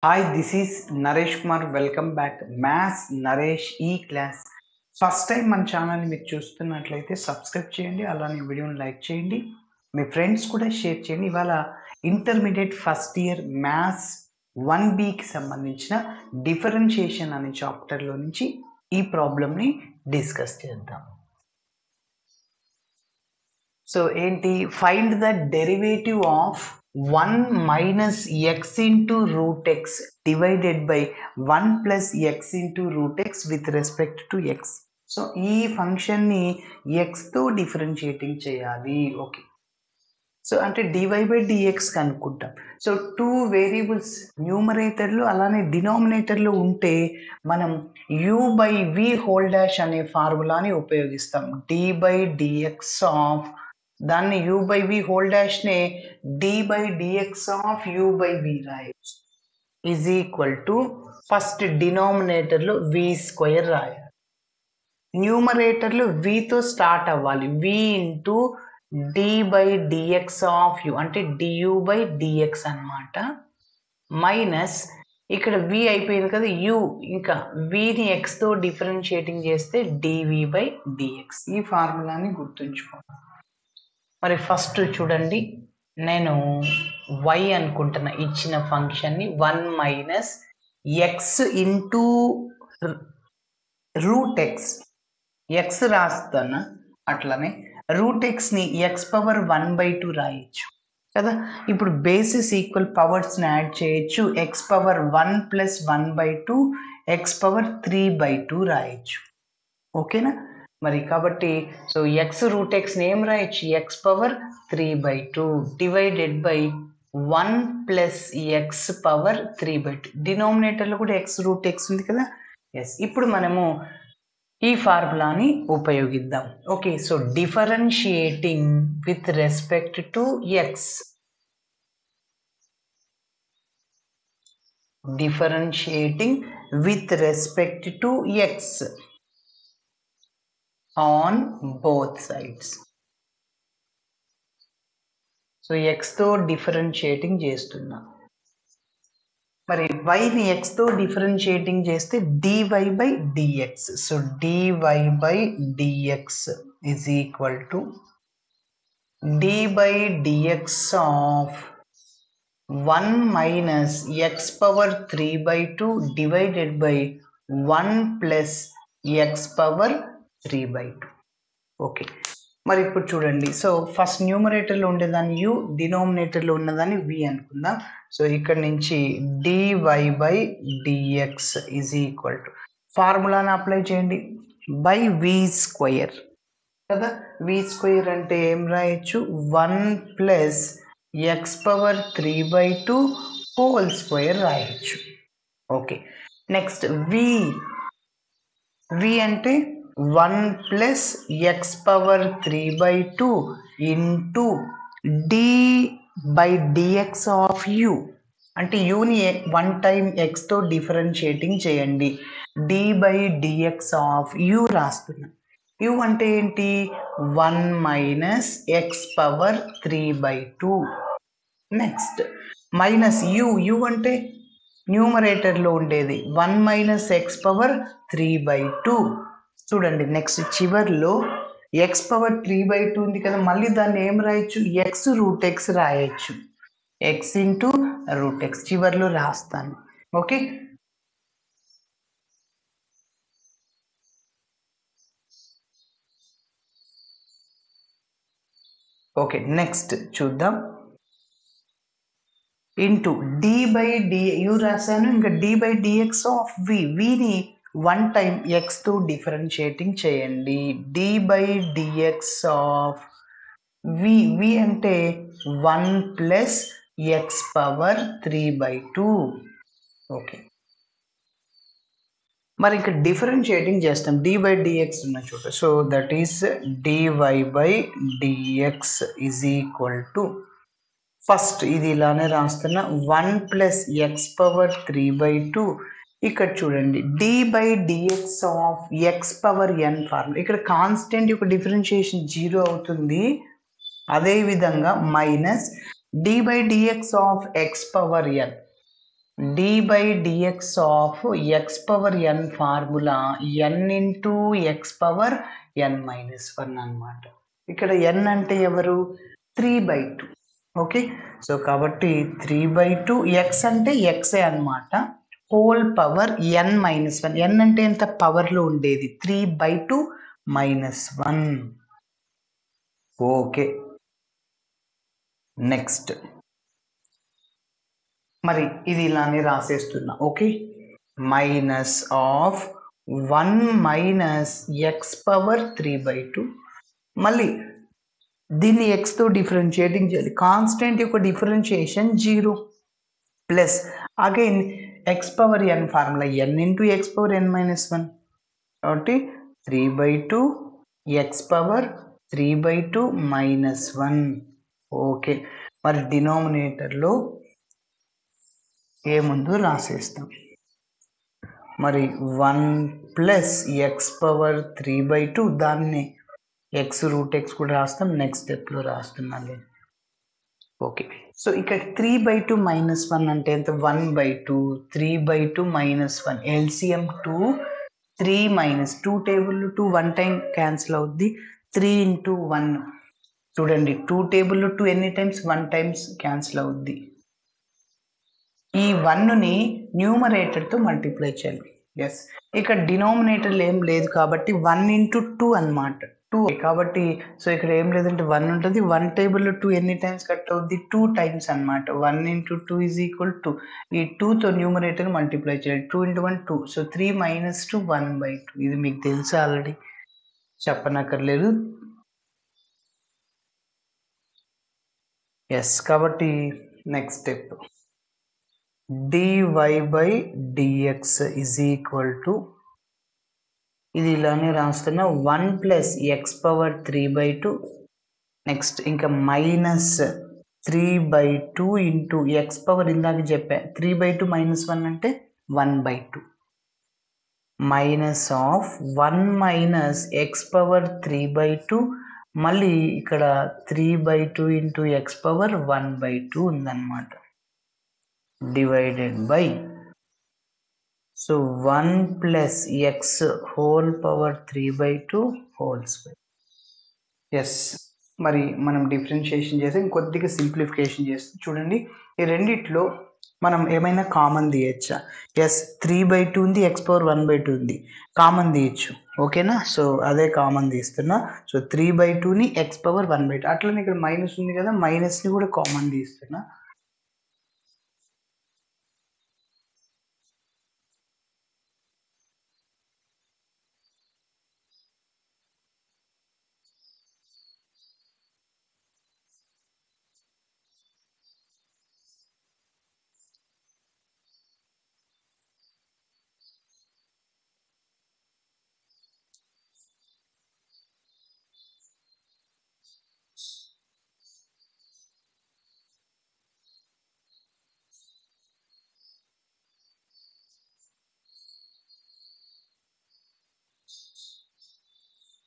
Hi, this is Naresh Kumar. Welcome back. Maths Naresh E-Class. First time మన ఛానల్ని మీరు చూస్తున్నట్లయితే సబ్స్క్రైబ్ చేయండి, అలానే వీడియోని లైక్ చేయండి, మీ ఫ్రెండ్స్ కూడా షేర్ చేయండి. ఇవాళ ఇంటర్మీడియట్ ఫస్ట్ ఇయర్ మ్యాథ్స్ 1Bకి సంబంధించిన డిఫరెన్షియేషన్ అనే చాప్టర్లో నుంచి ఈ ప్రాబ్లమ్ని డిస్కస్ చేద్దాం. సో ఏంటి, find the derivative of 1 minus x into root x divided by 1 plus x into root x with respect to x. So ఈ ఫంక్షన్ని ఎక్స్తో డిఫరెన్షియేటింగ్ చేయాలి. ఓకే, సో అంటే డివై బై డిఎక్స్ కనుక్కుంటాం. సో టూ వేరియబుల్స్ న్యూమరేటర్లు అలానే డినామినేటర్లు ఉంటే మనం u by v whole dash అనే ఫార్ములాని ఉపయోగిస్తాం. డి బై డిఎక్స్ ఆఫ్ దాన్ని యూ బై వి హోల్ డాష్నే d by dx of u by v రాయొచ్చు ఈజ్ ఈక్వల్ టు ఫస్ట్ డినామినేటర్లో వి స్క్వేర్ రాయాలి, న్యూమరేటర్లు వితో స్టార్ట్ అవ్వాలి. V into d by dx of u అంటే డియూ బై డిఎక్స్ అనమాట, మైనస్ ఇక్కడ వి అయిపోయింది కదా యూ, ఇంకా విని ఎక్స్తో డిఫరెన్షియేటింగ్ చేస్తే డివి బై డిఎక్స్. ఈ ఫార్ములాని గుర్తుంచుకోండి. మరి ఫస్ట్ చూడండి, నేను వై అనుకుంటున్నా ఇచ్చిన ఫంక్షన్ని 1 minus X into root X, X రాస్తాను, అట్లనే రూట్ ఎక్స్ని ఎక్స్ పవర్ 1/2 రాయొచ్చు కదా. ఇప్పుడు బేసిస్ ఈక్వల్ పవర్స్ని యాడ్ చేయొచ్చు. X power 1 plus 1/2 X power 3/2 రాయొచ్చు. ఓకేనా? మరి కాబట్టి సో ఎక్స్ రూట్ ఎక్స్ని ఏం రాయొచ్చు, X power 3/2 divided by 1 plus x power 3/2. డినామినేటర్లో కూడా ఎక్స్ రూట్ ఎక్స్ ఉంది కదా. ఎస్, ఇప్పుడు మనము ఈ ఫార్ములాని ఉపయోగిద్దాం. Okay, so differentiating with respect to x, differentiating with respect to x on both sides. So ఎక్స్తో డిఫరెన్షియేటింగ్ చేస్తున్నా, మరి వైని ఎక్స్తో డిఫరెన్షియేటింగ్ చేస్తే dy by dx. So dy by dx is equal to d by dx of 1 minus x power 3/2 divided by 1 plus x power 3/2. Okay, మరి ఇప్పుడు చూడండి, so first న్యూమరేటర్లో ఉండేదాన్ని యూ, డినామినేటర్లో ఉన్నదాన్ని వి అనుకుందాం. సో ఇక్కడ నుంచి dy by dx is equal to ఫార్ములాని అప్లై చేయండి, బై వి స్క్వేర్ కదా. వి స్క్వేర్ అంటే ఏం రాయొచ్చు, 1 plus x power 3/2 whole square రాయొచ్చు. ఓకే, నెక్స్ట్ వి అంటే 1 plus x power 3/2 into d by dx of u అంటే యూని 1 టైం ఎక్స్తో డిఫరెన్షియేటింగ్ చేయండి. D by dx of u రాస్తున్నా. యూ అంటే ఏంటి, 1 minus x power 3/2. Next minus u అంటే న్యూమరేటర్లో ఉండేది 1 మైనస్ ఎక్స్ పవర్ 3/2. చూడండి, నెక్స్ట్ చివర్లో ఎక్స్ పవర్ 3/2 ఉంది కదా, మళ్ళీ దాన్ని ఏం రాయొచ్చు, ఎక్స్ రూట్ ఎక్స్ రాయొచ్చు. ఎక్స్ ఇంటూ రూట్ ఎక్స్ చివర్లో రాస్తాను. ఓకే, ఓకే నెక్స్ట్ చూద్దాం. Into d by d u రాశాను, ఇంకా డి బై డిఎక్స్ ఆఫ్ విని 1 టైం ఎక్స్తో డిఫరెన్షియేటింగ్ చేయండి. D by dx of v అంటే 1 ప్లస్ ఎక్స్ పవర్ 3/2. ఓకే, మరి ఇక్కడ డిఫరెన్షియేటింగ్ చేస్తాం, డి బై డిఎక్స్ ఉన్న చోట. So that is d y by dx is equal to first ఇది ఇలానే రాస్తున్నా, 1 ప్లస్ ఎక్స్ పవర్ 3/2. ఇక్కడ చూడండి, d by dx of x power n formula, ఇక్కడ కాన్స్టెంట్ యొక్క డిఫరెన్షియేషన్ 0 అవుతుంది. అదేవిధంగా minus d by dx of x power n, dy by dx of x power n formula n into x power n minus 1 అన్నమాట. ఇక్కడ n అంటే ఎవరు 3/2. Okay, so కాబట్టి 3/2 x అంటే xే అన్నమాట. Whole power n minus 1. n అంటే ఎంత పవర్లో ఉండేది 3/2 minus 1. ఓకే, నెక్స్ట్ మరి ఇది ఇలానే రాసేస్తున్నా. Okay, minus of 1 minus x power 3/2. మళ్ళీ దీన్ని ఎక్స్తో డిఫరెన్షియేటింగ్ చేయాలి. కాన్స్టెంట్ యొక్క differentiation 0 plus again x power n formula n into x power n minus 1. కాబట్టి 3/2 ఎక్స్ పవర్ 3/2 మైనస్ 1. ఓకే, మరి డినామినేటర్లో ఏముందో రాసేస్తాం. మరి 1 ప్లస్ ఎక్స్ పవర్ 3/2 దాన్ని ఎక్స్ రూట్ ఎక్స్ కూడా రాస్తాం. నెక్స్ట్ స్టెప్లో రాస్తున్నాను. ఓకే, సో ఇక్కడ 3/2 మైనస్ 1 అంటే ఎంత 1/2. 3/2 మైనస్ 1 ఎల్సిఎం 2. 3 మైనస్ 2 టేబుల్లో 2 1 టైం క్యాన్సిల్ అవుద్ది. 3 ఇంటూ 1 చూడండి 2 టేబుల్లో 2 ఎన్ని టైమ్స్ 1 టైమ్స్ క్యాన్సిల్ అవుద్ది. ఈ 1ని న్యూమరేటర్తో మల్టిప్లై చేయాలి. ఎస్, ఇక్కడ డినామినేటర్లు ఏం లేదు కాబట్టి 1 ఇంటూ 2 అనమాట. 2 కాబట్టి సో ఇక్కడ ఏం లేదంటే 1 ఉంటుంది. 1 టేబుల్లో 2 ఎన్ని టైమ్స్ కట్ అవుద్ది 2 టైమ్స్ అనమాట. 1 ఇంటూ 2 ఈజ్ ఈక్వల్ 2. ఈ 2తో న్యూమరేటర్ మల్టిప్లై చేయాలి. 2 ఇంటూ 1 2. So 3 minus 2 1/2. ఇది మీకు తెలుసు ఆల్రెడీ, చెప్పనక్కర్లేదు. ఎస్, కాబట్టి next step dy by dx is equal to ఇది ఇలానే రాస్తున్నా 1 ప్లస్ ఎక్స్ పవర్ 3/2. నెక్స్ట్ ఇంకా మైనస్ 3/2 ఇంటూ ఎక్స్ పవర్ ఇందాక చెప్పా 3/2 మైనస్ 1 అంటే 1/2 minus of 1 minus x power 3/2. మళ్ళీ ఇక్కడ 3/2 ఇంటూ ఎక్స్ పవర్ 1/2 ఉందన్నమాట. Divided by so 1 plus x whole power 3/2 whole square. Yes, మరి మనం డిఫరెన్షియేషన్ చేసి ఇంకొద్దిగా సింప్లిఫికేషన్ చేస్తాం. చూడండి ఈ రెండిట్లో మనం ఏమైనా కామన్ తీయచ్చా? ఎస్, 3/2 ఉంది, ఎక్స్ పవర్ 1/2 ఉంది, కామన్ తీయచ్చు. ఓకేనా, సో అదే కామన్ తీస్తున్నా. సో 3/2ని ఎక్స్ పవర్ 1/2. అట్లనే ఇక్కడ మైనస్ ఉంది కదా, మైనస్ని కూడా కామన్ తీస్తున్నా.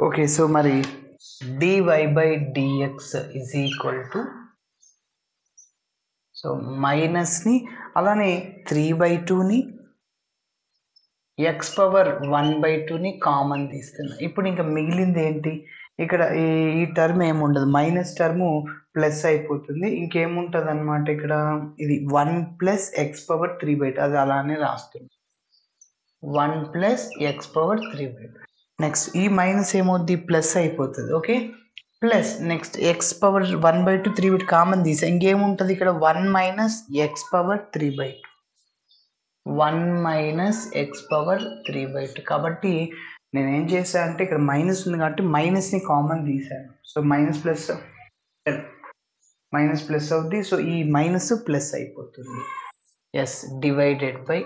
ఓకే, సో మరి dy by dx is equal to so మైనస్ని అలానే 3/2ని ఎక్స్ పవర్ 1/2ని కామన్ తీస్తున్నా. ఇప్పుడు ఇంకా మిగిలింది ఏంటి? ఇక్కడ ఈ టర్మ్ ఏముండదు, మైనస్ టర్ము ప్లస్ అయిపోతుంది. ఇంకేముంటుంది అనమాట ఇక్కడ, ఇది 1 ప్లస్ ఎక్స్ పవర్ 3/2 అది అలానే రాస్తుంది. 1 ప్లస్ ఎక్స్ పవర్ 3/2. నెక్స్ట్ ఈ మైనస్ ఏమవుద్ది ప్లస్ అయిపోతుంది. Okay, plus next X power 1/2 3/2 common తీసా. ఇంకేముంటుంది ఇక్కడ 1 minus x power 3/2. 1 minus x power 3/2. కాబట్టి నేను ఏం చేశాను అంటే ఇక్కడ మైనస్ ఉంది కాబట్టి మైనస్ని కామన్ తీసాను. సో మైనస్ ప్లస్ అవుద్ది. సో ఈ మైనస్ ప్లస్ అయిపోతుంది. ఎస్, డివైడెడ్ బై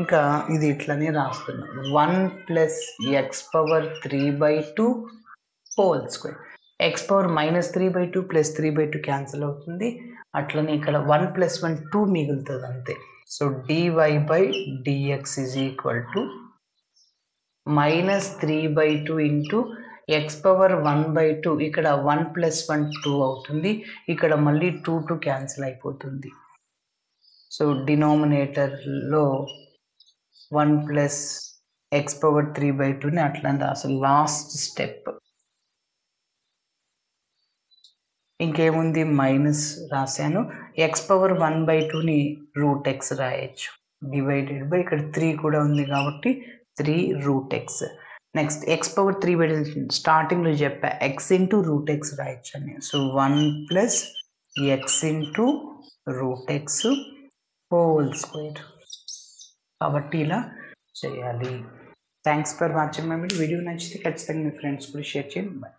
ఇంకా ఇది ఇట్లనే రాస్తున్నాం 1 plus x power 3/2 whole square. X power minus 3/2 plus 3/2 cancel అవుతుంది. అట్లనే ఇక్కడ 1 ప్లస్ 1 2 మిగులుతుంది అంతే. So dy by dx is equal to minus 3/2 into x power 1/2. ఇక్కడ 1 ప్లస్ 1 2 అవుతుంది. ఇక్కడ మళ్ళీ 2 క్యాన్సిల్ అయిపోతుంది. సో డినామినేటర్లో 1 ప్లస్ ఎక్స్ పవర్ 3/2ని అట్లా అసలు లాస్ట్ స్టెప్. ఇంకేముంది, మైనస్ రాశాను. ఎక్స్ పవర్ 1/2ని రూట్ ఎక్స్ రాయొచ్చు డివైడెడ్ బై, ఇక్కడ 3 కూడా ఉంది కాబట్టి 3 root x. Next X power 3/2 స్టార్టింగ్లో చెప్పా, ఎక్స్ ఇంటూ రూట్ ఎక్స్ రాయొచ్చు అని. So 1 plus X into root X whole square. కాబట్టి ఇలా చేయాలి. Thanks for watching my video. నచ్చితే ఖచ్చితంగా మీ ఫ్రెండ్స్ కూడా షేర్ చేయండి. బాయ్.